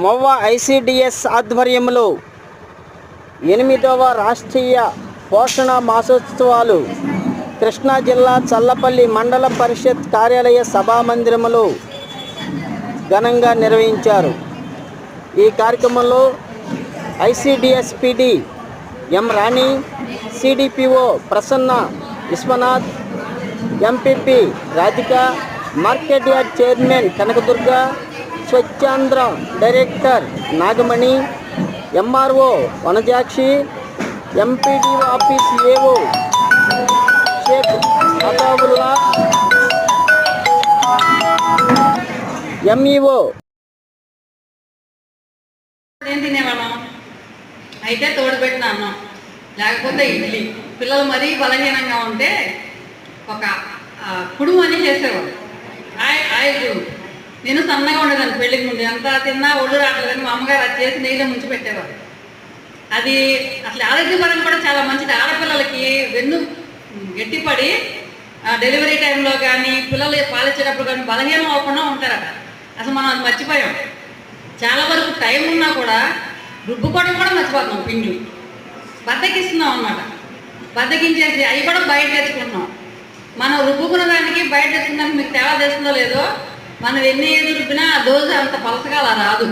Movva ICDS ఆధ్వర్యంలో 8వ రాష్ట్రీయ పోషణ మాసోత్సవాలు కృష్ణా జిల్లా చల్లపల్లి మండల పరిషత్ కార్యాలయ సభామందిరంలో ఘనంగా నిర్వహించారు. ఈ కార్యక్రమంలో ICDS PD M Rani, CDPO Prasanna Vishwanath, MPP Radhika, market yard chairman Kanakadurga, Swachhandhra director Nagamani, MRO Vanajakshi, MPDO office AO Sheikh Ataulla, MEO తినేవాళ్ళం. అయితే తోడుపెట్టిన అన్నం, లేకపోతే ఇడ్లీ. పిల్లలు మరీ బలహీనంగా ఉంటే ఒక కుడుము అని చేసేవాళ్ళు, ఆయిల్ కుడుము. నేను సన్నగా ఉండేదాన్ని పెళ్ళికి ముందు, ఎంత తిన్నా ఒళ్ళు రావట్లేదని మా అమ్మగారు అది చేసి నెయ్యిలో ముంచి పెట్టేవారు. అది అసలు ఆరోగ్యపరంగా కూడా చాలా మంచిది. ఆడపిల్లలకి వెన్ను గట్టిపడి డెలివరీ టైంలో కానీ పిల్లలు పాలిచ్చేటప్పుడు కానీ బలహీనం అవ్వకుండా ఉంటారట. అసలు మనం అది మర్చిపోయాం. చాలా వరకు టైం ఉన్నా కూడా రుబ్బుకోవడం కూడా మర్చిపోతున్నాం. పిండి బద్దకిస్తున్నాం అన్నమాట. బద్దకించేసి అవి కూడా బయట తెచ్చుకుంటున్నాం. మనం రుబ్బుకున్న దానికి బయట తెచ్చుకున్నాక మీకు తేడా తెస్తుందో లేదో, మనం ఎన్ని ఏది రుబ్బినా ఆ దోశ అంత పలసగా అలా రాదు.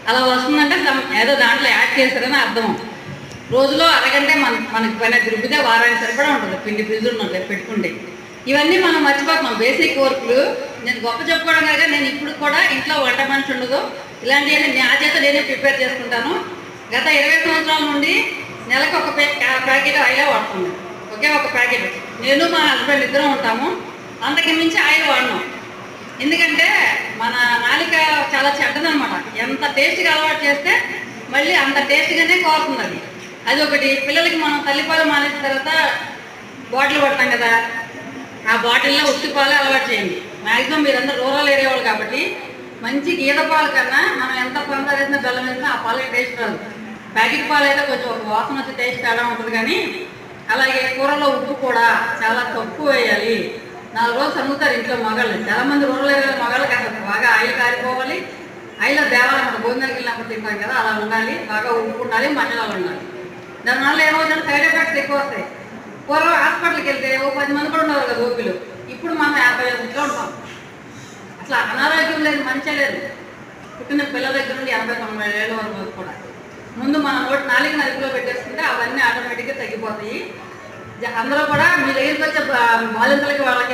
అలా వస్తుందంటే ఏదో దాంట్లో యాడ్ చేస్తారని అర్థం. రోజులో అరగంట మనకి పని రుబ్బితే వారానికి సరిపడా ఉంటుంది పిండి. ఫ్రిడ్జ్లో పెట్టుకుంటే ఇవన్నీ మనం మర్చిపోతున్నాం. బేసిక్ వర్క్లు నేను గొప్ప చెప్పుకోవడం కాక నేను ఇప్పుడు కూడా ఇంట్లో వంట మనిషి ఉండదు, ఇలాంటివన్నీ నా చేత నేనే ప్రిపేర్ చేసుకుంటాను. గత 20 సంవత్సరాల నుండి నెలకు ఒక ప్యాకెట్ ఆయిల్ వాడుతున్నాను. ఒకే ఒక ప్యాకెట్. నేను మా హస్బెండ్ ఇద్దరం ఉంటాము. అంతకు మించి ఆయిల్ వాడినాం. ఎందుకంటే మన నాలిక చాలా చెడ్డదనమాట. ఎంత టేస్ట్గా అలవాటు చేస్తే మళ్ళీ అంత టేస్ట్గానే కోరుతుంది అది. అది ఒకటి. పిల్లలకి మనం తల్లిపాలు మానేసిన తర్వాత బాటిల్ పడతాం కదా, ఆ బాటిల్లో ఉత్తి పాలు అలవాటు చేయండి. మ్యాక్సిమం మీరందరూ రూరల్ ఏరియా వాళ్ళు కాబట్టి మంచి గీత పాలు కన్నా మనం ఎంత పంచదార వేసినా బెల్లం వేసినా ఆ పాలకి టేస్ట్ రాదు. ప్యాకెట్ పాలు అయితే కొంచెం ఒక వాసన వచ్చి టేస్ట్ తేడా ఉంటుంది. కానీ అలాగే కూరలో ఉప్పు కూడా చాలా తక్కువ వేయాలి. 4 రోజులు చదువుతారు ఇంట్లో మగాళ్ళు. చాలామంది రూరల్ ఏరియా మగాళ్ళకి అసలు బాగా ఆయిల్ కారిపోవాలి. ఆయిల్లో దేవాలన్నమాట. భోజనానికి వెళ్ళినప్పుడు తింటాం కదా, అలా ఉండాలి. బాగా ఉప్పు ఉండాలి, మసాలాలు ఉండాలి. దానివల్ల ఏమవుతుందంటే సైడ్ ఎఫెక్ట్స్ ఎక్కువ వస్తాయి. పూర్వం హాస్పిటల్కి వెళ్తే 10 మంది కూడా ఉండేవారు కదా ఓపిలు. ఇప్పుడు మనం 50 ఇంట్లో ఉంటాం. అసలు అనారోగ్యం లేదు, మంచి లేదు. పుట్టిన పిల్లల దగ్గర నుండి 80-90 ఏళ్ళ వరకు కూడా ముందు మన నాలుగు నలుగులో పెట్టేసుకుంటే అవన్నీ ఆటోమేటిక్గా తగ్గిపోతాయి. అందరూ కూడా మీ దగ్గరికి వచ్చే బాలింతలకి వాళ్ళకి